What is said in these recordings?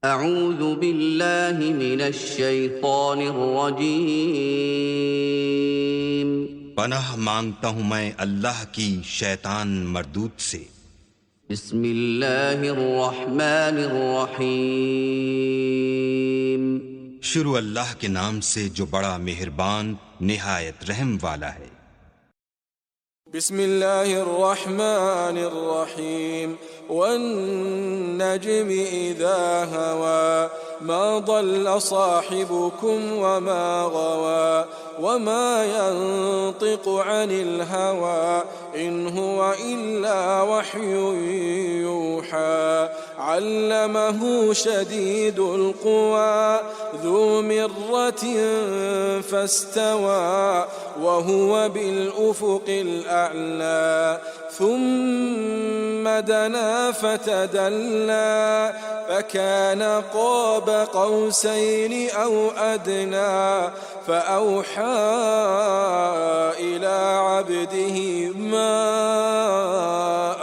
اعوذ باللہ من الشیطان الرجیم۔ پناہ مانگتا ہوں میں اللہ کی شیطان مردود سے۔ بسم اللہ الرحمن الرحیم۔ شروع اللہ کے نام سے جو بڑا مہربان نہایت رحم والا ہے۔ بسم اللہ الرحمن الرحیم۔ والنجم اذا هوى ما ضل صاحبكم وما غوى وما ينطق عن الهوى إن هو إلا وحي يوحى علمه شديد القوى ذو مرة فاستوى وهو بالأفق الأعلى ثم دنا فتدلى فكان قاب قوسين أو أدنى فأوحى إلى عبده ما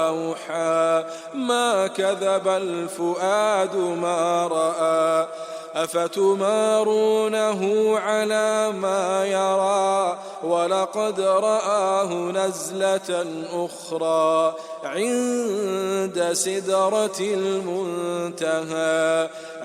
أوحى ما كذب الفؤاد ما رأى أفتمارونه على ما يرى ولقد رآه نزلة أخرى عند سدرة المنتهى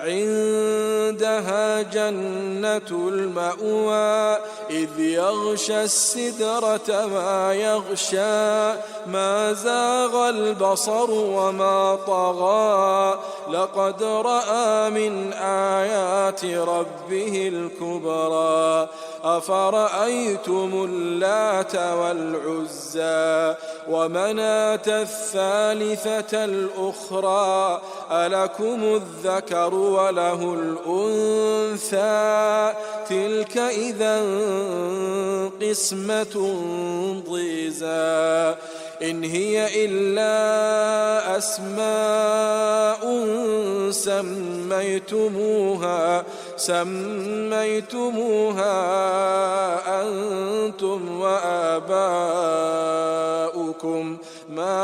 عندها جنة المأوى إذ يغشى السدرة ما يغشى ما زاغ البصر وما طغى لقد رأى من آيات ربه الكبرى أفرأيتم اللات والعزى ومناة الثالثة الأخرى ألكم الذكر وله الأنثى تلك إذا قسمة ضيزى إن هي إلا أسماء سميتموها أنتم وآباؤكم ما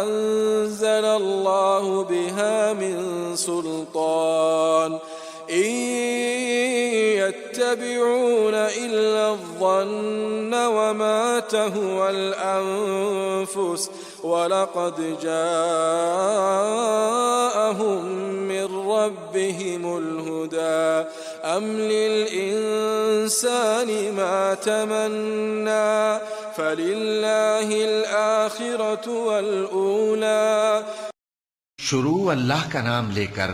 أنزل الله بها من سلطان إن يتبعون إلا الظن وما تهوى الأنفس ولقد جاءهم من ربهم الهدى أم للإنسان ما تمنى فلله الآخرة والأولى۔ شروع اللہ کا نام لے کر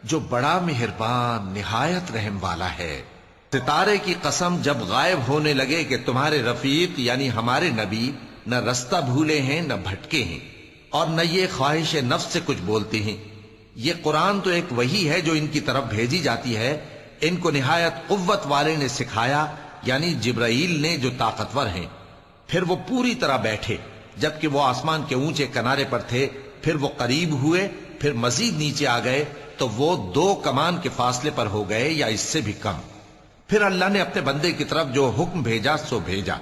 جو بڑا مہربان نہایت رحم والا ہے۔ ستارے کی قسم جب غائب ہونے لگے کہ تمہارے رفیق یعنی ہمارے نبی نہ رستہ بھولے ہیں نہ بھٹکے ہیں اور نہ یہ خواہش نفس سے کچھ بولتے ہیں۔ یہ قرآن تو ایک وحی ہے جو ان کی طرف بھیجی جاتی ہے۔ ان کو نہایت قوت والے نے سکھایا یعنی جبرائیل نے جو طاقتور ہیں۔ پھر وہ پوری طرح بیٹھے جبکہ وہ آسمان کے اونچے کنارے پر تھے، پھر وہ قریب ہوئے، پھر مزید نیچے آ گئے تو وہ 2 کمان کے فاصلے پر ہو گئے یا اس سے بھی کم۔ پھر اللہ نے اپنے بندے کی طرف جو حکم بھیجا سو بھیجا۔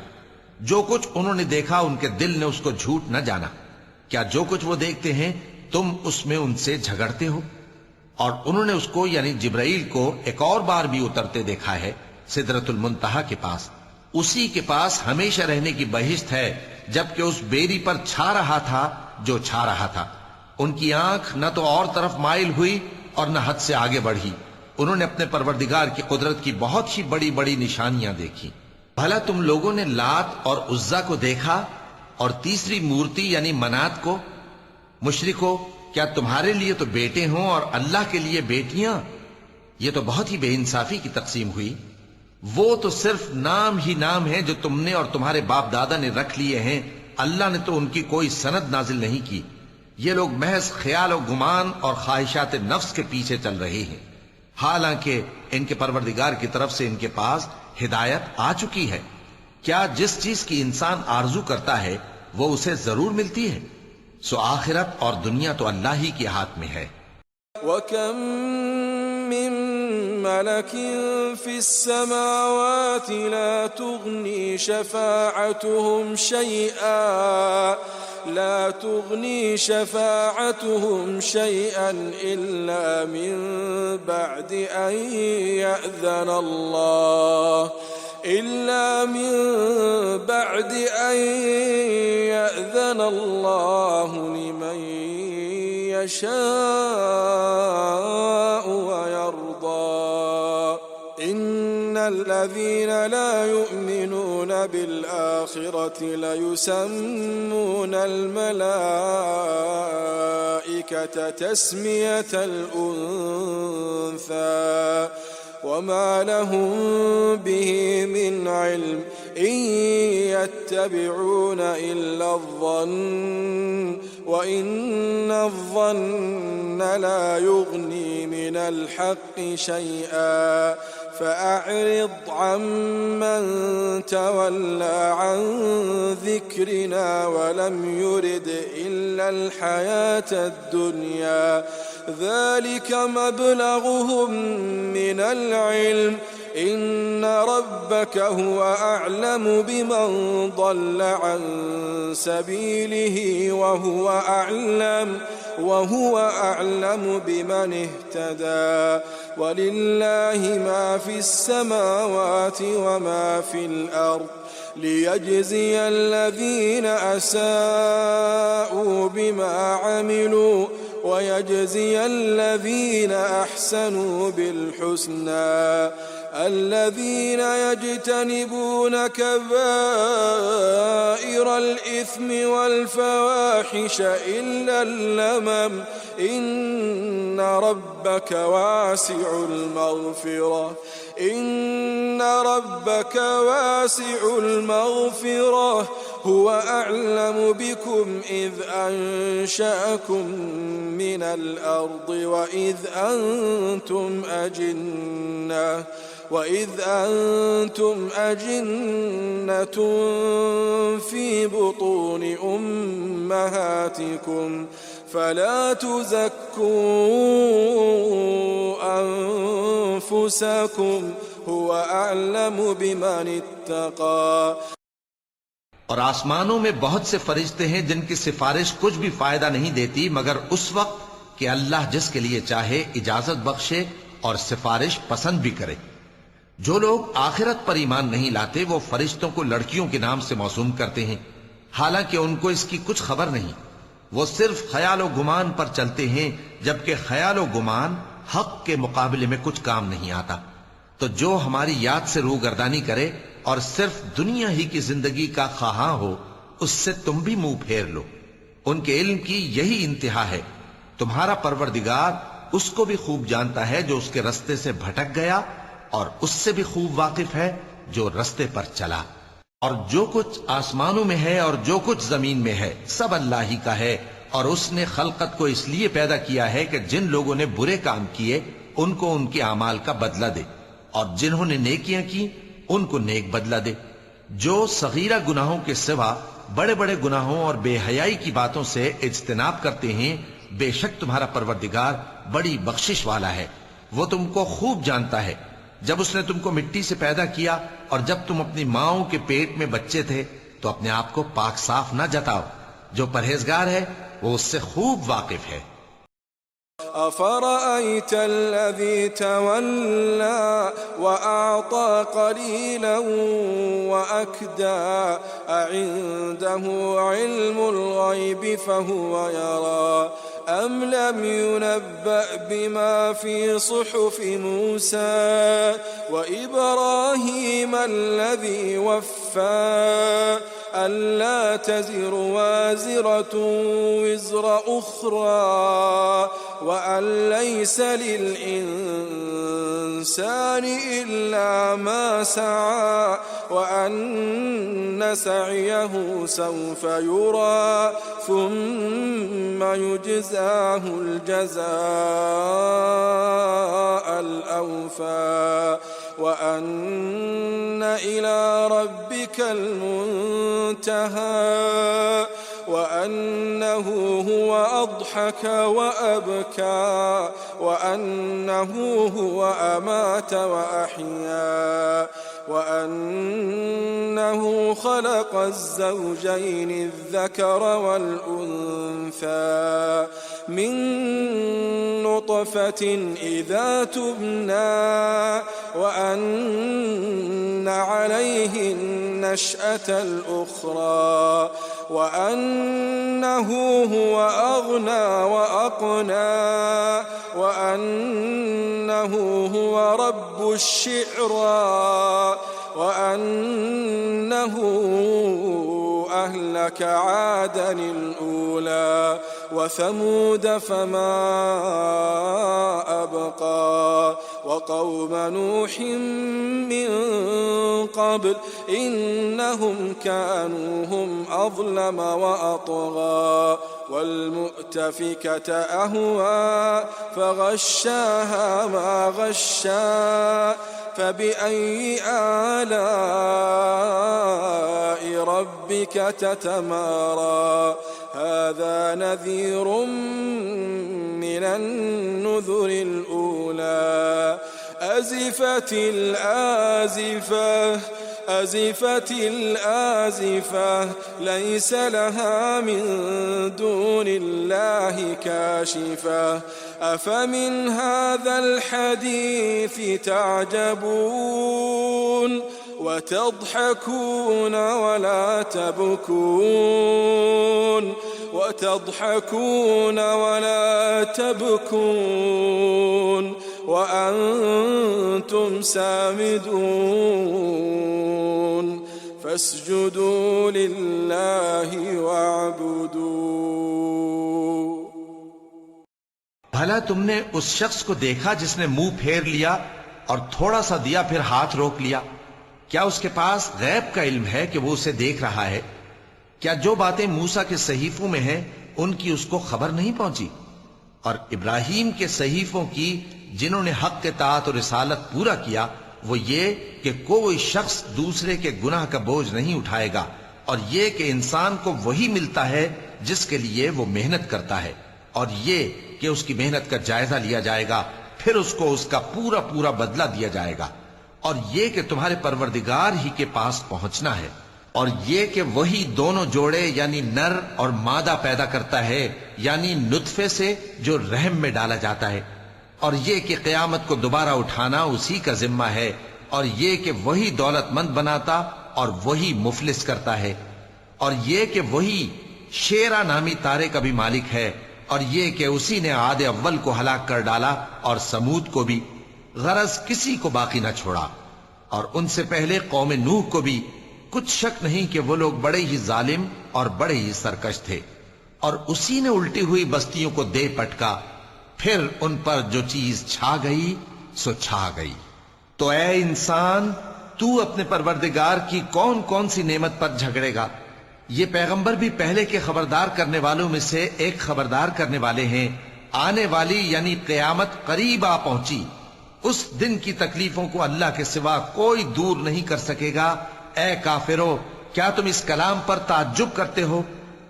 جو کچھ انہوں نے دیکھا ان کے دل نے اس کو جھوٹ نہ جانا۔ کیا جو کچھ وہ دیکھتے ہیں تم اس میں ان سے جھگڑتے ہو؟ اور انہوں نے اس کو یعنی جبرائیل کو ایک اور بار بھی اترتے دیکھا ہے سدرۃ المنتہا کے پاس۔ اسی کے پاس ہمیشہ رہنے کی بہشت ہے جبکہ اس بیری پر چھا رہا تھا جو چھا رہا تھا۔ ان کی آنکھ نہ تو اور طرف مائل ہوئی اور نہ حد سے آگے بڑھی۔ انہوں نے اپنے پروردگار کی قدرت کی بہت ہی بڑی بڑی نشانیاں دیکھی۔ بھلا تم لوگوں نے لات اور عزا کو دیکھا اور تیسری مورتی یعنی منات کو؟ مشرکو، کیا تمہارے لیے تو بیٹے ہوں اور اللہ کے لیے بیٹیاں؟ یہ تو بہت ہی بے انصافی کی تقسیم ہوئی۔ وہ تو صرف نام ہی نام ہے جو تم نے اور تمہارے باپ دادا نے رکھ لیے ہیں، اللہ نے تو ان کی کوئی سند نازل نہیں کی۔ یہ لوگ محض خیال و گمان اور خواہشات نفس کے پیچھے چل رہے ہیں، حالانکہ ان کے پروردگار کی طرف سے ان کے پاس ہدایت آ چکی ہے۔ کیا جس چیز کی انسان آرزو کرتا ہے وہ اسے ضرور ملتی ہے؟ سو آخرت اور دنیا تو اللہ ہی کے ہاتھ میں ہے۔ وَكَم مِّن مَلَكٍ فِي السَّمَاوَاتِ لَا تُغْنِي شَفَاعَتُهُمْ شَيْئًا لا تغني شفاعتهم شيئا إلا من بعد أن يأذن الله لمن يشاء ويرضى إن الذين لا يؤمنون بالآخرة ليسمون الملائكة تسمية الأنثى وما لهم به من علم إن يتبعون إلا الظن وإن الظن لا يغني من الحق شيئا فأعرض عمن تولى عن ذكرنا ولم يرد إلا الحياة الدنيا ذلك مبلغهم من العلم إن ربك هو أعلم بمن ضل عن سبيله وهو أعلم بمن اهتدى ولله ما في السماوات وما في الأرض ليجزي الذين أساءوا بما عملوا ويجزي الذين أحسنوا بالحسنى الذين يجتنبون كبائر الإثم والفواحش إلا اللمم إن ربك واسع المغفرة هو أعلم بكم إذ أنشأكم من الأرض وإذ أنتم أجنة في بطون أمهاتكم فلا تزكوا أنفسكم هو أعلم بمن اتقى और आसमानों में बहुत से फरिश्ते हैं जिनकी सिफारिश कुछ भी फायदा नहीं देती मगर उस वक्त कि अल्लाह जिसके लिए चाहे इजाजत बख्शे और सिफारिश पसंद भी करे। जो लोग आखिरत पर ईमान नहीं लाते वो फरिश्तों को लड़कियों के नाम से मौसूम करते हैं, हालांकि उनको इसकी कुछ खबर नहीं। वो सिर्फ ख्याल व गुमान पर चलते हैं, जबकि ख्याल व गुमान हक के मुकाबले में कुछ काम नहीं आता। तो जो हमारी याद से रूगर्दानी करे और सिर्फ दुनिया ही की जिंदगी का ख्वाहां हो, उससे तुम भी मुंह फेर लो। उनके इल्म की यही इंतहा है। तुम्हारा परवरदिगार उसको भी खूब जानता है जो उसके रास्ते से भटक गया, और उससे भी खूब वाकिफ है जो रास्ते पर चला। और जो कुछ आसमानों में है और जो कुछ जमीन में है सब अल्लाह ही का है। और उसने खलकत को इसलिए पैदा किया है कि जिन लोगों ने बुरे काम किए उनको उनके अमाल का बदला दे, और जिन्होंने नेकियां की उनको नेक बदला दे। जो सगीरा गुनाहों के सिवा बड़े बड़े गुनाहों और बेहयाई की बातों से इज्तिनाब करते हैं, बेशक तुम्हारा परवरदिगार बड़ी बख्शिश वाला है। वो तुमको खूब जानता है। जब उसने तुमको मिट्टी से पैदा किया और जब तुम अपनी माओं के पेट में बच्चे थे तो अपने आप को पाक साफ न जताओ। जो परहेजगार है वो उससे खूब वाकिफ है। أفرأيت الذي تولى وأعطى قليلا وأكدى أعنده علم الغيب فهو يرى أم لم ينبأ بما في صحف موسى وإبراهيم الذي وفى ألا تزر وازرة وزر أخرى وأن ليس للإنسان إلا ما سعى وأن سعيه سوف يرى ثم يجزاه الجزاء الأوفى وأن إلى ربك المنتهى وأنه هو أضحك وأبكى وأنه هو أمات وأحيا وأنه خلق الزوجين الذكر والأنثى من نطفة إذا تمنى وأن عليه النشأة الأخرى وأنه هو أغنى وأقنى وأنه هو رب الشعرى وأنه أهلك عادا الأولى وثمود فما أبقى وقوم نوح من قبل إنهم كانوا هم أظلم وأطغى والمؤتفكة أهوى فغشاها ما غشا فبأي آلاء ربك تتمارى هذا نذير من النذر الأولى أزفت الآزفة أزفت الآزفة ليس لها من دون الله كاشفة أفمن هذا الحديث تعجبون وتضحكون ولا تبكون وتضحكون ولا تبكون وأنتم سامدون فاسجدوا لله واعبدوا بھلا تم نے اس شخص کو دیکھا جس نے منہ پھیر لیا اور تھوڑا سا دیا پھر ہاتھ روک لیا؟ کیا اس کے پاس غیب کا علم ہے کہ وہ اسے دیکھ رہا ہے؟ کیا جو باتیں موسیٰ کے صحیفوں میں ہیں ان کی اس کو خبر نہیں پہنچی؟ اور ابراہیم کے صحیفوں کی جنہوں نے حق اطاعت اور رسالت پورا کیا وہ یہ کہ کوئی شخص دوسرے کے گناہ کا بوجھ نہیں اٹھائے گا، اور یہ کہ انسان کو وہی ملتا ہے جس کے لیے وہ محنت کرتا ہے، اور یہ کہ اس کی محنت کا جائزہ لیا جائے گا، پھر اس کو اس کا پورا پورا بدلہ دیا جائے گا، اور یہ کہ تمہارے پروردگار ہی کے پاس پہنچنا ہے، اور یہ کہ وہی دونوں جوڑے یعنی نر اور مادہ پیدا کرتا ہے یعنی نطفے سے جو رحم میں ڈالا جاتا ہے، اور یہ کہ قیامت کو دوبارہ اٹھانا اسی کا ذمہ ہے، اور یہ کہ وہی دولت مند بناتا اور وہی مفلس کرتا ہے، اور یہ کہ وہی شیرا نامی تارے کا بھی مالک ہے، اور یہ کہ اسی نے عاد اول کو ہلاک کر ڈالا اور سمود کو بھی، غرض کسی کو باقی نہ چھوڑا، اور ان سے پہلے قوم نوح کو بھی۔ کچھ شک نہیں کہ وہ لوگ بڑے ہی ظالم اور بڑے ہی سرکش تھے، اور اسی نے الٹی ہوئی بستیوں کو دے پٹکا، پھر ان پر جو چیز چھا گئی سو چھا گئی۔ تو اے انسان، تو اپنے پروردگار کی کون کون سی نعمت پر جھگڑے گا؟ یہ پیغمبر بھی پہلے کے خبردار کرنے والوں میں سے ایک خبردار کرنے والے ہیں، آنے والی یعنی قیامت قریب آ پہنچی، اس دن کی تکلیفوں کو اللہ کے سوا کوئی دور نہیں کر سکے گا۔ اے کافرو، کیا تم اس کلام پر تعجب کرتے ہو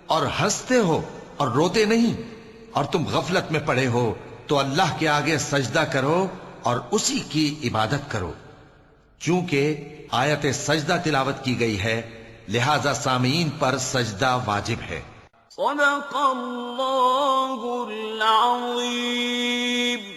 اور ہنستے ہو اور روتے نہیں؟ اور تم غفلت میں پڑے ہو تو اللہ کے آگے سجدہ کرو اور اسی کی عبادت کرو۔ چونکہ آیت سجدہ تلاوت کی گئی ہے لہذا سامعین پر سجدہ واجب ہے۔ صدق اللہ العظیم۔